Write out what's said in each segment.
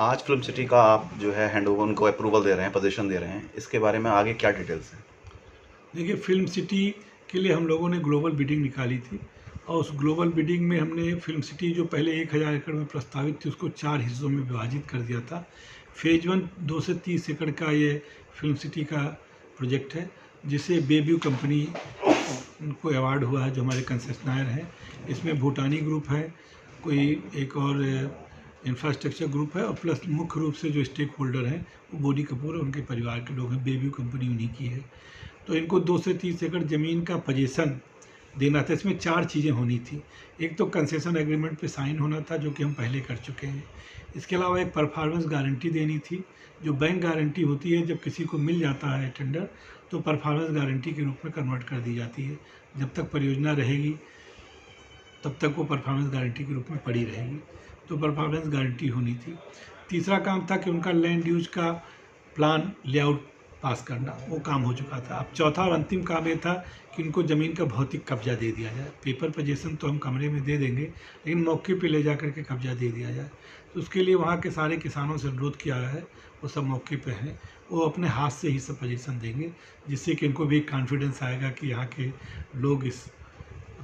आज film city का आप जो है हैंडओवर उनको अप्रूवल दे रहे हैं, पोजीशन दे रहे हैं, इसके बारे में आगे क्या डिटेल्स हैं? देखिए, फिल्म सिटी के लिए हम लोगों ने ग्लोबल बिडिंग निकाली थी और उस ग्लोबल बिडिंग में हमने फिल्म सिटी जो पहले 1000 एकड़ में प्रस्तावित थी उसको 4 हिस्सों में विभाजित कर दिया था। फेज 1 2 से 30 एकड़ का ये फिल्म सिटी का प्रोजेक्ट है, जिसे बेब्यू कंपनी को अवार्ड हुआ है, जो हमारे कंसेशनायर हैं। इसमें भूटानी ग्रुप है, कोई एक और इंफ्रास्ट्रक्चर ग्रुप है और प्लस मुख्य रूप से जो स्टेक होल्डर हैं वो बोनी कपूर और उनके परिवार के लोग हैं। बेब्यू कंपनी उन्हीं की है। तो इनको 2 से 30 एकड़ ज़मीन का पोजीशन देना था। इसमें 4 चीज़ें होनी थी। एक तो कंसेशन एग्रीमेंट पे साइन होना था, जो कि हम पहले कर चुके हैं। इसके अलावा एक परफॉर्मेंस गारंटी देनी थी, जो बैंक गारंटी होती है। जब किसी को मिल जाता है टेंडर तो परफॉर्मेंस गारंटी के रूप में कन्वर्ट कर दी जाती है। जब तक परियोजना रहेगी तब तक वो परफॉर्मेंस गारंटी के रूप में पड़ी रहेगी। तो परफॉर्मेंस गारंटी होनी थी। तीसरा काम था कि उनका लैंड यूज का प्लान लेआउट पास करना, वो काम हो चुका था। अब चौथा और अंतिम काम ये था कि इनको ज़मीन का भौतिक कब्जा दे दिया जाए। पेपर पोजीशन तो हम कमरे में दे देंगे, लेकिन मौके पे ले जा कर के कब्जा दे दिया जाए। तो उसके लिए वहाँ के सारे किसानों से अनुरोध किया है, वो सब मौके पे हैं, वो अपने हाथ से ही सब पोजीशन देंगे, जिससे कि इनको भी कॉन्फिडेंस आएगा कि यहाँ के लोग इस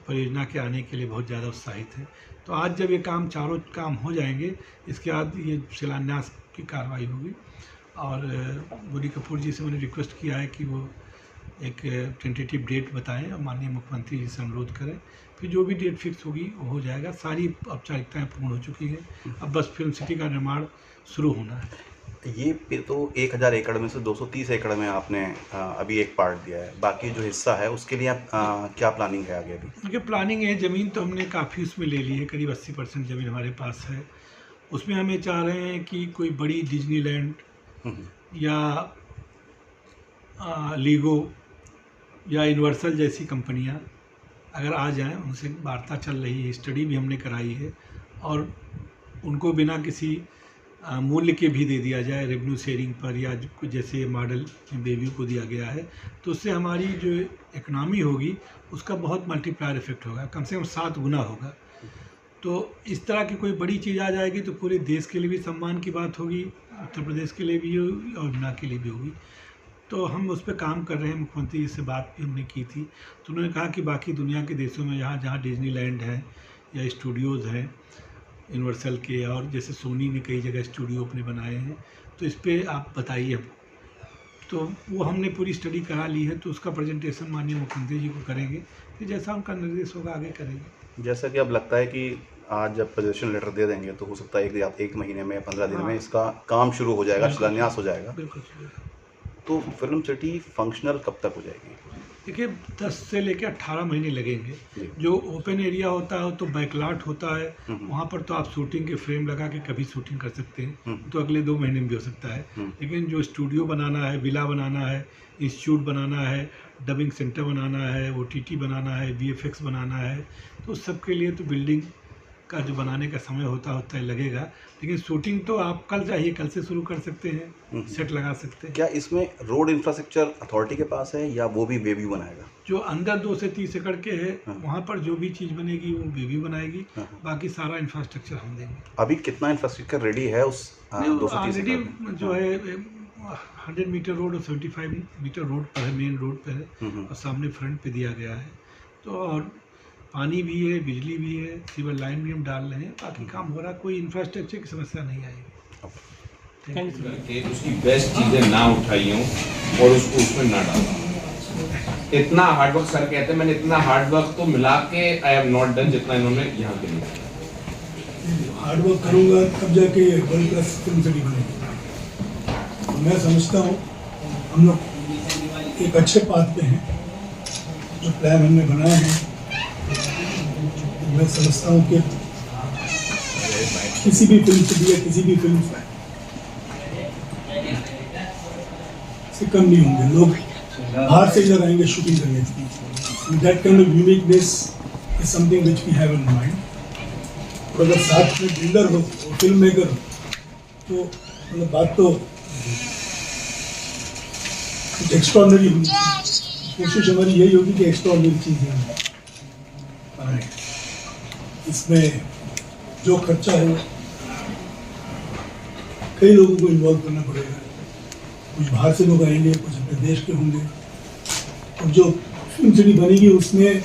परियोजना के आने के लिए बहुत ज़्यादा उत्साहित हैं। तो आज जब ये काम चारों काम हो जाएंगे, इसके बाद ये शिलान्यास की कार्रवाई होगी। और बोनी कपूर जी से मैंने रिक्वेस्ट किया है कि वो एक टेंटेटिव डेट बताएं और माननीय मुख्यमंत्री जी से अनुरोध करें। फिर जो भी डेट फिक्स होगी वो हो जाएगा। सारी औपचारिकताएं पूर्ण हो चुकी हैं, अब बस फिल्म सिटी का निर्माण शुरू होना है। ये फिर तो 1000 एकड़ में से 230 एकड़ में आपने अभी एक पार्ट दिया है, बाकी जो हिस्सा है उसके लिए क्या प्लानिंग है आगे? अभी देखिए, प्लानिंग है, ज़मीन तो हमने काफ़ी उसमें ले ली है, करीब 80% ज़मीन हमारे पास है। उसमें हम ये चाह रहे हैं कि कोई बड़ी डिज्नीलैंड या लीगो या यूनिवर्सल जैसी कंपनियां अगर आ जाएं, उनसे वार्ता चल रही है, स्टडी भी हमने कराई है, और उनको बिना किसी मूल्य के भी दे दिया जाए रेवेन्यू शेयरिंग पर, या जैसे मॉडल बेबी को दिया गया है। तो उससे हमारी जो इकनॉमी होगी उसका बहुत मल्टीप्लायर इफेक्ट होगा, कम से कम 7 गुना होगा। तो इस तरह की कोई बड़ी चीज़ आ जाएगी तो पूरे देश के लिए भी सम्मान की बात होगी, उत्तर प्रदेश के लिए भी होगी और बिना के लिए भी होगी। तो हम उस पर काम कर रहे हैं। मुख्यमंत्री जी से बात भी हमने की थी, तो उन्होंने कहा कि बाकी दुनिया के देशों में जहाँ डिज्नीलैंड है या स्टूडियोज़ हैं यूनिवर्सल के, और जैसे सोनी ने कई जगह स्टूडियो अपने बनाए हैं, तो इस पर आप बताइए हमको। तो वो हमने पूरी स्टडी करा ली है, तो उसका प्रेजेंटेशन माननीय मुख्यमंत्री जी को करेंगे, फिर जैसा उनका निर्देश होगा आगे करेंगे। जैसा कि अब लगता है कि आज जब पोजीशन लेटर दे देंगे तो हो सकता है एक महीने में या 15 दिन में इसका काम शुरू हो जाएगा, शिलान्यास हो जाएगा। बिल्कुल। तो फिल्म सिटी फंक्शनल कब तक हो जाएगी? देखिए, 10 से लेकर 18 महीने लगेंगे। जो ओपन एरिया होता है तो बैकलॉट होता है, वहाँ पर तो आप शूटिंग के फ्रेम लगा के कभी शूटिंग कर सकते हैं, तो अगले 2 महीने में भी हो सकता है। लेकिन जो स्टूडियो बनाना है, विला बनाना है, इंस्टीट्यूट बनाना है, डबिंग सेंटर बनाना है, OTT बनाना है, VFX बनाना है, तो उस सब के लिए तो बिल्डिंग का जो बनाने का समय होता है लगेगा। लेकिन शूटिंग तो आप कल चाहिए, कल से शुरू कर सकते हैं, सेट लगा सकते हैं। क्या इसमें रोड इंफ्रास्ट्रक्चर अथॉरिटी के पास है या वो भी बेबी बनाएगा? जो अंदर 2 से 30 एकड़ के है, वहाँ पर जो भी चीज़ बनेगी वो बेबी बनाएगी, बाकी सारा इंफ्रास्ट्रक्चर हम देंगे। अभी कितना इंफ्रास्ट्रक्चर रेडी है उस 230 एकड़ में? जो है 100 मीटर रोड और 75 मीटर रोड पर है, मेन रोड पर है, और सामने फ्रंट पे दिया गया है। तो और पानी भी है, बिजली भी है, सीवर लाइन भी हम डाल रहे हैं, बाकी काम हो रहा, कोई इंफ्रास्ट्रक्चर की समस्या नहीं आएगी। उसकी बेस्ट चीज़ें ना उठाई हूँ और उसको उसमें ना डाला। इतना हार्डवर्क सर कहते हैं, मैंने इतना हार्डवर्क तो मिला के आई हैव नॉट डन जितना इन्होंने यहाँ के लिए हार्डवर्क करूँगा तब जाके वर्ल्ड क्लास फिल्म सिटी बनेगी। तो मैं समझता हूँ हम लोग एक अच्छे पाथ पे हैं। जो प्लान हमने बनाए हैं, मैं समझता हूँ कि किसी भी फिल्म सिटी या किसी भी फिल्म से कम नहीं होंगे लोग, बाहर से इधर आएंगे शूटिंग करने के लिए। That kind of uniqueness is something which we have in mind. और अगर साथ में बिल्डर हो, फिल्म मेकर हो, तो मतलब बात तो कुछ एक्स्ट्राऑर्डिनरी होगी। कोशिश हमारी यही होगी कि एक्स्ट्राऑर्डिनरी चीज़ें हों। इसमें जो खर्चा हो कई लोगों को इन्वॉल्व करना पड़ेगा, कुछ बाहर से लोग आएंगे, कुछ अपने देश के होंगे। और जो फिल्म सिटी बनेगी उसमें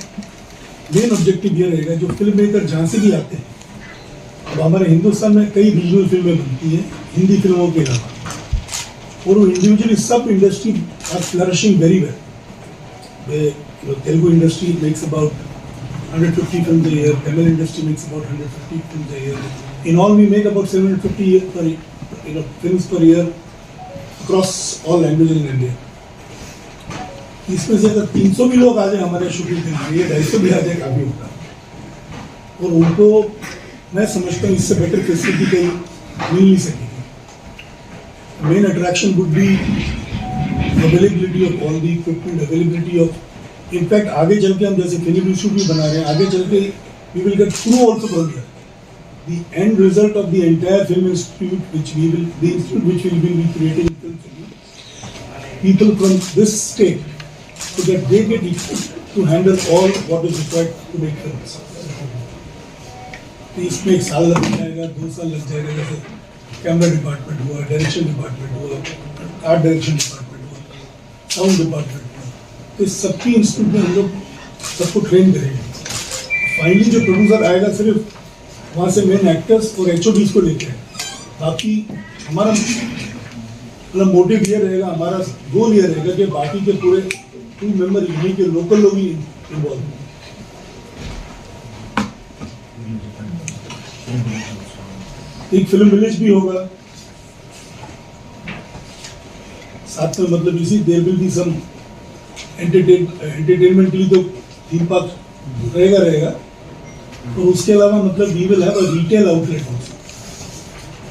मेन ऑब्जेक्टिव ये रहेगा, जो फिल्म मेकर जहाँ से भी आते हैं, अब हमारे हिंदुस्तान में कई रीजनल फिल्में बनती हैं हिंदी फिल्मों के अलावा, और वो इंडिविजुअली सब industry are flourishing very well. Telugu industry makes about 150 films a year, Tamil industry makes about 150 films a year. In all, we make about 750 films per year across all languages in India. इसमें से अगर 300 भी लोग आ जाए हमारे shooting के लिए, 250 भी आ जाए काफ़ी होगा। और उनको मैं समझता हूँ इससे बेटर फैसिलिटी कहीं मिल नहीं सकेगी। Main attraction would be availability of all the equipment, availability of, in fact आगे चल के हम जैसे फिल्म इंस्टीट्यूट भी बना रहे हैं, आगे चल के we will get crew also from here. The end result of the entire film institute which we will, the institute which will be creating film city, people from this state, so that they get equipped to handle all what is required to make films. तो इसमें 1 साल लग जाएगा, 2 साल लग जाएगा, जैसे camera department हुआ, डायरेक्शन डिपार्टमेंट हुआ, आर्ट डायरेक्शन डिपार्टमेंट हुआ, साउंड डिपार्टमेंट हुआ, तो इस सबकी इंस्टीट्यूट में हम लोग सबको ट्रेन करेंगे। फाइनली जो प्रोड्यूसर आएगा सिर्फ वहाँ से मेन एक्टर्स और HODs को लेके आएगा। बाकी हमारा मतलब मोटिव ये रहेगा, हमारा गोल ये रहेगा कि बाकी के पूरे टीम मेंबर यहीं के लोकल लोग ही इन्वॉल्व हों। एक फिल्म विलेज भी होगा साथ में, मतलब इसी there will be some entertainment के लिए तो थीम पार्क रहेगा, और उसके अलावा मतलब we will have a retail outlet also.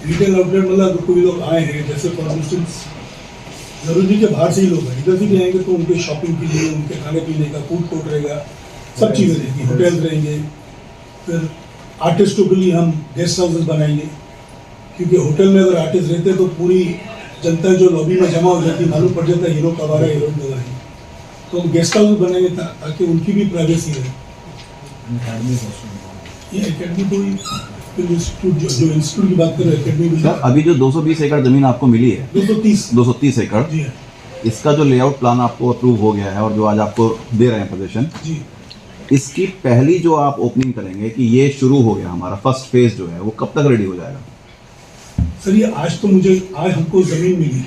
Retail outlet मतलब कोई लोग आए हैं, जैसे फॉर इंस्टेंस जरूरी के बाहर से ही लोग हैं, इधर से भी आएंगे तो उनके शॉपिंग के लिए, उनके खाने पीने का फूड कोर्ट रहेगा, सब चीज़ें रहेंगी, होटल रहेंगे। फिर आर्टिस्टों के लिए हम गेस्ट हाउसेस बनाएंगे, क्योंकि होटल में अगर आर्टिस्ट रहते तो पूरी जनता जो लॉबी में जमा हो जाती, मालूम पड़ जाता हीरो कब आ रहा है, हीरोइन कब आ रही है। तो हम गेस्ट हाउस बनाएंगे ताकि उनकी भी प्राइवेसी रहे। ये एकेडमी कोई इंस्टीट्यूट जो इंस्टीट्यूट की बात कर रहे हैं, एकेडमी सर अभी जो 220 एकड़ जमीन आपको मिली है, 230 एकड़, जी हाँ इसका जो लेआउट प्लान आपको अप्रूव हो गया है और जो आज आपको दे रहे हैं पोजीशन, जी। इसकी पहली जो आप ओपनिंग करेंगे कि ये शुरू हो गया हमारा फर्स्ट फेज जो है, वो कब तक रेडी हो जाएगा? सर ये आज हमको जमीन मिली,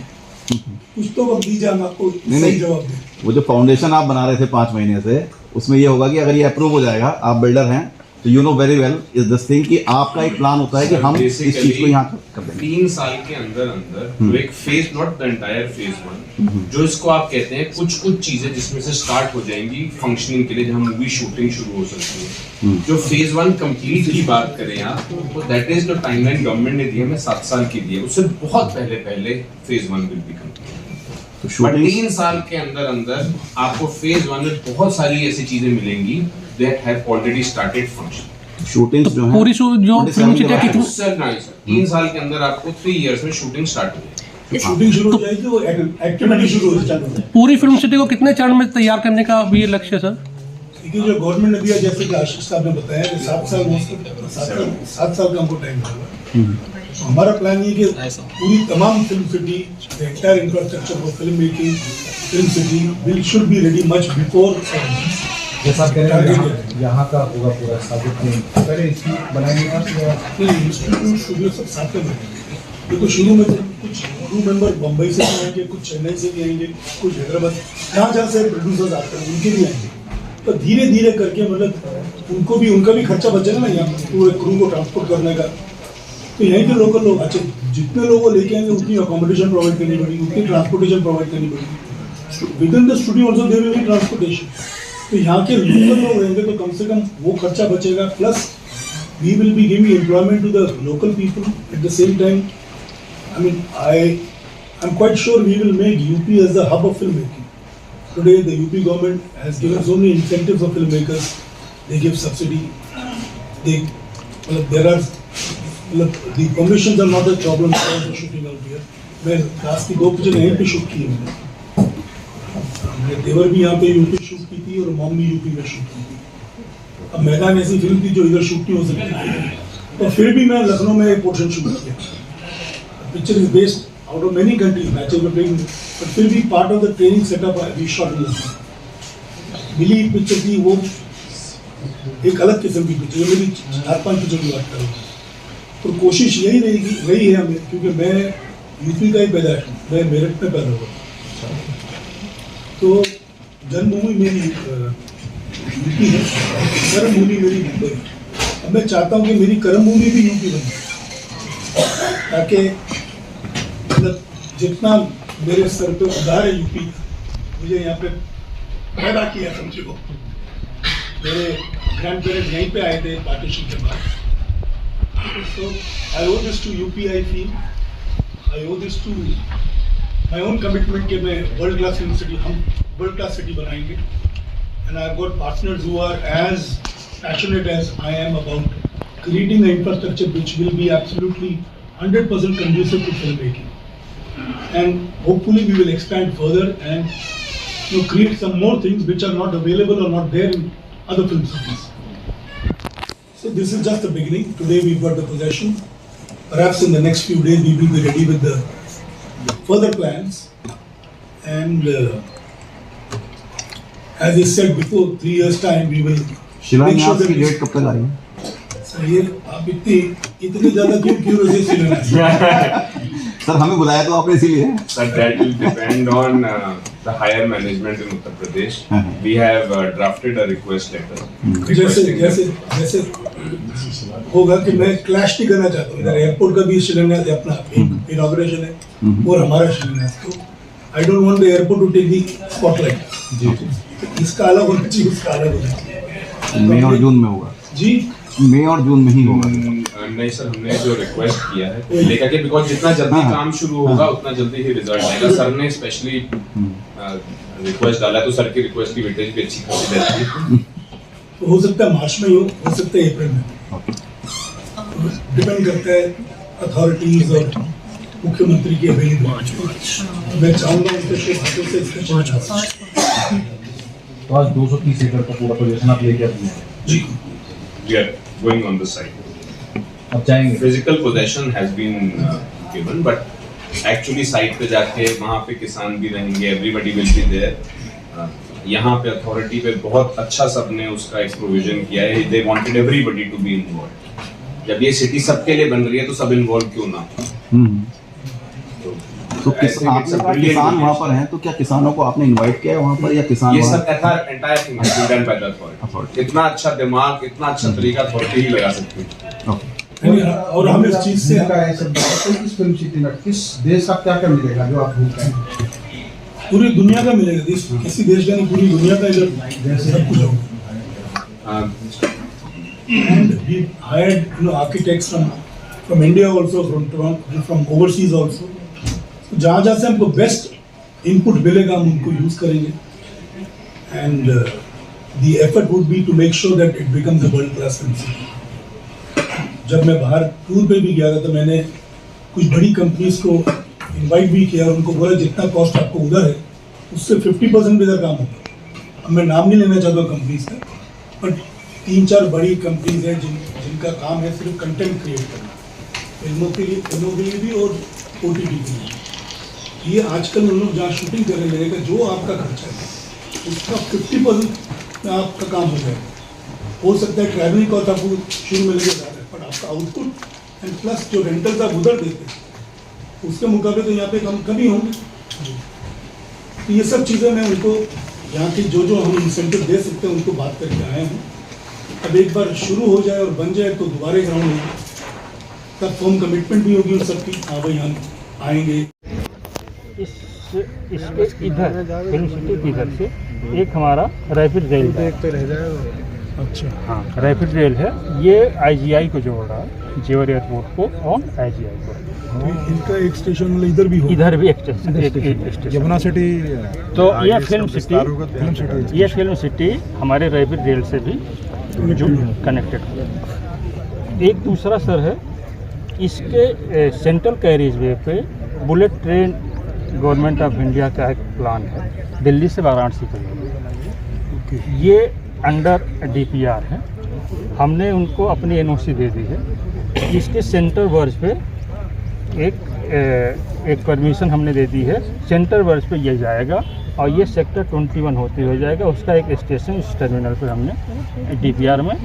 कुछ तो वक्त दीजिए, हम आपको सही जवाब दें। वो जो फाउंडेशन आप बना रहे थे 5 महीने से, उसमें ये होगा कि अगर ये अप्रूव हो जाएगा, आप बिल्डर हैं तो you know very well is this thing कि आपका एक प्लान होता है कि हम इस चीज को यहाँ कर देंगे। 3 साल के अंदर एक phase, not the entire phase 1, जो इसको आप कहते हैं कुछ चीजें जिसमें से स्टार्ट हो जाएंगी फंक्शनिंग के लिए, जहाँ मूवी शूटिंग शुरू हो सकती है। जो फेज 1 कंप्लीट की बात करें आप, तो दैट इज जो टाइमलाइन गवर्नमेंट ने दी है, हमें 7 साल की दी है, उससे बहुत पहले फेज 1 विल बी कंप्लीट। तो 3 साल के अंदर आपको फेज 1 में बहुत सारी ऐसी चीजें मिलेंगी that have already started function। Shooting जो है पूरी जो फिल्म सिटी की 3 साल के अंदर आपको 3 years में शूटिंग स्टार्ट हो जाएगी। शूटिंग शुरू हो जाएगी, वो एक्टिविटी शुरू हो जाएगी। पूरी फिल्म सिटी को कितने चरण में तैयार करने का भी ये लक्ष्य है सर? देखिए जो गवर्नमेंट ने दिया, जैसे कि आशीष साहब ने बताया कि 7 साल का हमको टाइम लगेगा। तो हमारा प्लान ये कि पूरी तमाम film city, entire infrastructure for film making, film city will should be ready much before. जैसा कह रहे हैं यहाँ का होगा पूरा स्थापित, पहले इसकी बनाएंगे इंस्टीट्यूट स्टूडियो सब साथ में बनेंगे। देखो शुरू में तो कुछ क्रू मेंबर बम्बई से भी आएंगे, कुछ चेन्नई से भी आएंगे, कुछ हैदराबाद, जहाँ से प्रोड्यूसर्स आते हैं उनके भी आएंगे। तो धीरे धीरे करके मतलब उनका भी खर्चा बचेगा ना, यहाँ पूरे क्रू को ट्रांसपोर्ट करने का। तो यहीं के लोकल लोग, अच्छा जितने लोगों को लेके आएंगे उतनी अकोमोडेशन प्रोवाइड करनी पड़ेगी, उतनी ट्रांसपोर्टेशन प्रोवाइड करनी पड़ेगी। Within the studio also there will be transportation. तो यहाँ के लोकल लोग रहेंगे तो कम से कम वो खर्चा बचेगा, plus we will be giving employment to the local people at the same time. I mean I am quite sure we will make UP as the hub of film making. Today the UP government has given so many incentives for filmmakers. They give subsidy. There are the permissions are not a problem for the shooting out here. मैं last की 2 picture यहीं पे shoot की है मैंने देवर भी यहाँ पे यूपी शूट की थी और मॉम भी यूपी में शूट की थी। अब मैदान ऐसी फिल्म थी जो इधर शूट नहीं हो सकती थी, और फिर भी मैं लखनऊ में एक पोर्शन शूट किया। picture is based out of many countries, matches were playing, but फिर भी part of the training setup we shot in London. मिली पिक्चर थी वो एक अलग किस्म की पिक्चर, जो मेरी 4-5 पिक्चर की बात करूँ, तो कोशिश यही रही है हमें, क्योंकि मैं यूपी का ही पैदाइश हूँ, मैं मेरठ में पैदा हुआ, तो जन्मभूमि मेरी यूपी है, कर्मभूमि मेरी मुंबई है। अब मैं चाहता हूँ कि मेरी कर्मभूमि भी यूपी बने, ताकि मतलब जितना मेरे सर पे उधार है यूपी का, मुझे यहाँ पे पैदा किया समझो, मेरे ग्रैंड पेरेंट्स यहीं पे आए थे पार्टीशन के बाद, तो I owe this to UP, I feel I owe this to my own commitment कि मैं वर्ल्ड क्लास यूनिवर्सिटी, हम वर्ल्ड क्लास सिटी बनाएंगे, and I got partners who are as passionate as I am about creating an infrastructure which will be absolutely 100% conducive to filmmaking, and hopefully we will expand further and create some more things which are not available or not there in other film cities. So this is just the beginning. Today we've got the possession. Perhaps in the next few days we will be ready with the further plans, and as I said before, 3 years time we will शिलान्यास की date कब तक आई है? ये आप इतनी ज्यादा क्यों क्यूरियस है? सर हमें बुलाया तो आपने इसीलिए। Sir, that will depend on the higher management in Uttar Pradesh. We have drafted a request letter. जैसे होगा कि मैं क्लैश नहीं करना चाहता हूँ, इधर एयरपोर्ट का भी शिलान्यास है, अपना इनॉग्रेशन है और हमारा शिलान्यास, तो I don't want the airport to take the spotlight. इसका अलग होना चाहिए, उसका अलग होना चाहिए। मई और जून में होगा जी, मई और जून में ही होगा। नहीं सर, हमने जो रिक्वेस्ट किया है लेकर के, बिकॉज जितना जल्दी काम शुरू होगा उतना जल्दी ही रिजल्ट आएगा। सर ने स्पेशली रिक्वेस्ट डाला है, तो सर की रिक्वेस्ट की वेटेज भी अच्छी खासी रहती है। तो हो सकता है मार्च में हो सकता है अप्रैल में, डिपेंड करता है अथॉरिटीज और मुख्यमंत्री की अवेलेबिलिटी। मैं चाहूँगा उनके हाथों से इसका चला जाए। तो आज 230 एकड़ का पूरा पोजीशन आप लेके आते हैं जी, We are going on the site. अब जाएंगे। Physical possession has been given, but actually site पे जाके वहाँ पे किसान भी रहेंगे, everybody will be there. यहाँ पे अथॉरिटी पे बहुत अच्छा सबने उसका एक प्रोविजन किया है। They wanted everybody to be involved. जब ये सिटी सबके लिए बन रही है तो सब इन्वॉल्व क्यों ना? तो किसान वहाँ पर हैं, तो क्या किसानों को आपने इनवाइट किया है वहाँ पर, या किसान ये सब एंटायर थिंग है डन बाय द अथॉरिटी। इतना अच्छा दिमाग, इतना अच्छा तरीका अथॉरिटी ही लगा सकती है। और हम इस चीज से किस फिल्म सिटी में किस देश का क्या क्या मिलेगा जो आप ढूंढते हैं? पूरी दुनिया का मिलेगा, किसी देश का नहीं, पूरी दुनिया का इधर सब कुछ होगा। And we hired architects from India also, from overseas also. जहाँ जहाँ से हमको बेस्ट इनपुट मिलेगा हम उनको यूज करेंगे, and the effort would be to make sure that it becomes a world class film city. जब मैं बाहर टूर पे भी गया था तो मैंने कुछ बड़ी कंपनीज को इनवाइट भी किया और उनको बोला जितना कॉस्ट आपको उधर है उससे 50% इधर काम होगा। अब मैं नाम नहीं लेना चाहता कंपनीज का, बट 3-4 बड़ी कंपनीज हैं जिनका काम है सिर्फ कंटेंट क्रिएट करना, फिल्मों के लिए भी और OTT के लिए। ये आजकल उन लोग जहाँ शूटिंग करने लगेगा, जो आपका खर्चा है उसका 50% आपका काम हो जाएगा। हो सकता है ट्रैवलिंग कॉस्ट आपको शुरू में लगे ज़्यादा, बट आपका आउटपुट एंड प्लस जो रेंटल्स आप उधर देते हैं उसके मुकाबले तो यहाँ पे कमी होंगे। तो ये सब चीज़ें मैं उनको यहाँ की जो हम इंसेंटिव दे सकते हैं उनको बात करके आए हैं। अब एक बार शुरू हो जाए और बन जाए तो दोबारा ग्राउंड होगा, तब फॉर्म कमिटमेंट भी होगी उन सबकी, हाँ भाई हम आएंगे। इसके इधर फिल्म सिटी के इधर से एक हमारा रैपिड रेल है। अच्छा, हाँ रैपिड रेल है, ये IGI को जोड़ रहा है, जेवर एयरपोर्ट को और IGI को। इनका एक स्टेशन मतलब इधर भी हो, इधर भी एक स्टेशन यमुना सिटी। तो ये फिल्म सिटी हमारे रैपिड रेल से भी जो कनेक्टेड है। एक दूसरा सर है, इसके सेंट्रल कैरिज वे पे bullet train government of India का एक प्लान है, दिल्ली से वाराणसी के लिए। ये अंडर DPR है, हमने उनको अपनी NOC दे दी है। इसके सेंटर वर्ज पे एक एक परमिशन हमने दे दी है, सेंटर वर्ष पे ये जाएगा और ये सेक्टर 21 होते हुए जाएगा। उसका एक स्टेशन इस टर्मिनल पर हमने DPR में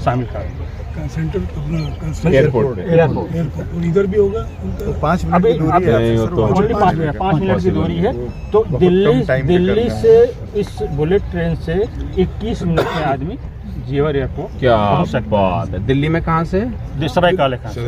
शामिल कर दिया। सेंटर अपना एयरपोर्ट एयरपोर्ट और इधर भी होगा उनका? तो 5 मिनट अभी की दूरी है ओनली 5 मिनट की दूरी है। तो दिल्ली से इस बुलेट ट्रेन से 21 मिनट में आदमी जेवर एयरपोर्ट क्या पहुंच सकता बात है। दिल्ली में कहाँ से? सराय काले खां से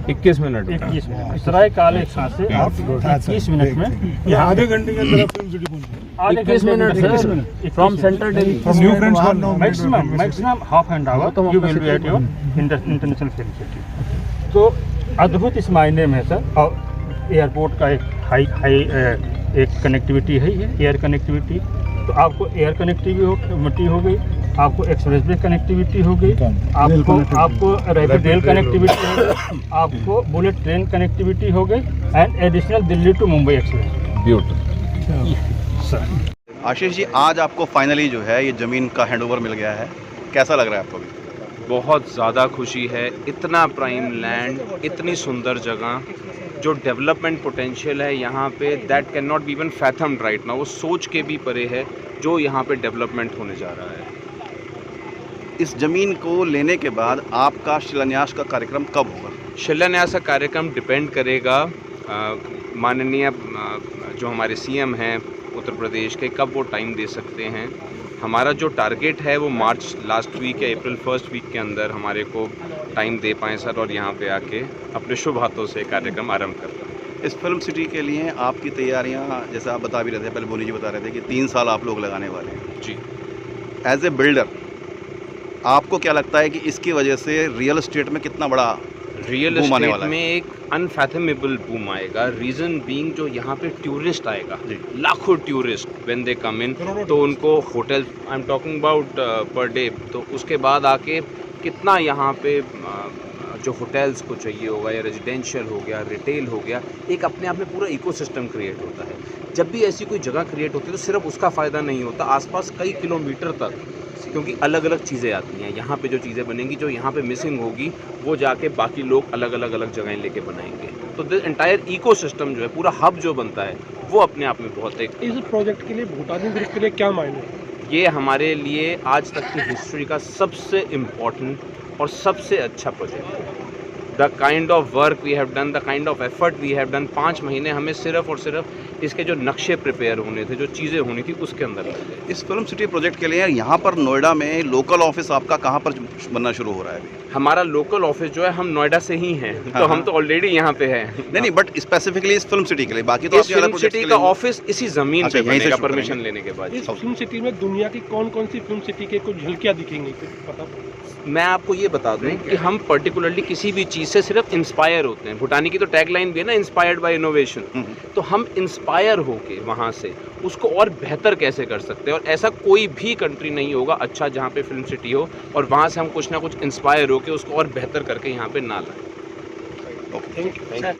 21 मिनट 21 मिनट सराय काले खां से आप 21 मिनट में ये आधे घंटे के अंदर फिल्म सिटी पहुंचे। 21 minute from central Delhi new friends maximum half an hour you will be at your international film city. तो अद्भुत इस मायने में सर, और एयरपोर्ट का एक हाई एक कनेक्टिविटी है, ये एयर कनेक्टिविटी। तो आपको एयर कनेक्टिविटी हो गई, आपको एक्सप्रेस वे कनेक्टिविटी हो गई, आपको रैपिड रेल कनेक्टिविटी हो गई, आपको बुलेट ट्रेन कनेक्टिविटी हो गई and additional Delhi to Mumbai express. Beautiful. Ashish ji, आज आपको फाइनली जो है ये ज़मीन का हैंडओवर मिल गया है, कैसा लग रहा है आपको? बहुत ज़्यादा खुशी है। इतना प्राइम लैंड, इतनी सुंदर जगह, जो डेवलपमेंट पोटेंशियल है यहाँ पे, that can not be even fathomed right now. वो सोच के भी परे है जो यहाँ पे डेवलपमेंट होने जा रहा है। इस ज़मीन को लेने के बाद आपका शिलान्यास का कार्यक्रम कब होगा? शिलान्यास का कार्यक्रम डिपेंड करेगा माननीय जो हमारे CM हैं उत्तर प्रदेश के, कब वो टाइम दे सकते हैं। हमारा जो टारगेट है वो मार्च लास्ट वीक या अप्रैल फर्स्ट वीक के अंदर हमारे को टाइम दे पाएँ सर, और यहाँ पे आके अपने शुभ हाथों से कार्यक्रम आरंभ कर पाएँ। इस फिल्म सिटी के लिए आपकी तैयारियां, जैसे आप बता भी रहे थे, पहले बोनी जी बता रहे थे कि 3 साल आप लोग लगाने वाले हैं जी। एज ए बिल्डर आपको क्या लगता है कि इसकी वजह से रियल एस्टेट में कितना बड़ा रियल boom आने एस्टेट वाला है? में एक अनफैथमेबल बूम आएगा। रीज़न बीइंग जो यहाँ पे टूरिस्ट आएगा, लाखों टूरिस्ट व्हेन दे कम इन, तो उनको hotel, I am talking about per day, तो उसके बाद आके कितना यहाँ पे जो होटल्स को चाहिए होगा, या रेजिडेंशियल हो गया, रिटेल हो गया, एक अपने आप में पूरा इकोसिस्टम क्रिएट होता है। जब भी ऐसी कोई जगह क्रिएट होती है तो सिर्फ उसका फ़ायदा नहीं होता, आसपास कई किलोमीटर तक, क्योंकि अलग अलग चीज़ें आती हैं। यहाँ पे जो चीज़ें बनेंगी, जो यहाँ पे मिसिंग होगी, वो जाके बाकी लोग अलग अलग जगहें लेके बनाएंगे। तो द एंटायर इकोसिस्टम जो है, पूरा हब जो बनता है, वो अपने आप में बहुत एक। इस प्रोजेक्ट के लिए भूटानी ग्रुप के लिए क्या मायने? ये हमारे लिए आज तक की हिस्ट्री का सबसे इम्पॉर्टेंट और सबसे अच्छा प्रोजेक्ट है। The kind of work we have done, the kind of effort we have done, 5 महीने हमें सिर्फ और सिर्फ इसके जो नक्शे प्रिपेयर होने थे, जो चीज़ें होनी थी, उसके अंदर लग गए। इस फिल्म सिटी प्रोजेक्ट के लिए यहाँ पर नोएडा में लोकल ऑफिस आपका कहाँ पर बनना शुरू हो रहा है? हमारा लोकल ऑफिस जो है, हम नोएडा से ही हैं, तो हम तो ऑलरेडी यहाँ पे हैं। नहीं, बट स्पेसिफिकली इस फिल्म सिटी के लिए, बाकी तो इस फिल्म सिटी का ऑफिस इसी ज़मीन पे बनेगा परमिशन लेने के बाद। इस फिल्म सिटी में दुनिया की कौन कौन सी फिल्म सिटी के कुछ झलकियाँ दिखेंगी, कुछ पता? मैं आपको ये बता दूं कि हम पर्टिकुलरली किसी भी चीज़ से सिर्फ इंस्पायर होते हैं। भूटानी की तो टैगलाइन भी है ना, इंस्पायर्ड बाय इनोवेशन। तो हम इंस्पायर होके वहाँ से उसको और बेहतर कैसे कर सकते हैं, और ऐसा कोई भी कंट्री नहीं होगा अच्छा जहाँ पे फिल्म सिटी हो और वहाँ से हम कुछ ना कुछ इंस्पायर होके उसको और बेहतर करके यहाँ पे ना लाएं। Okay, thank you.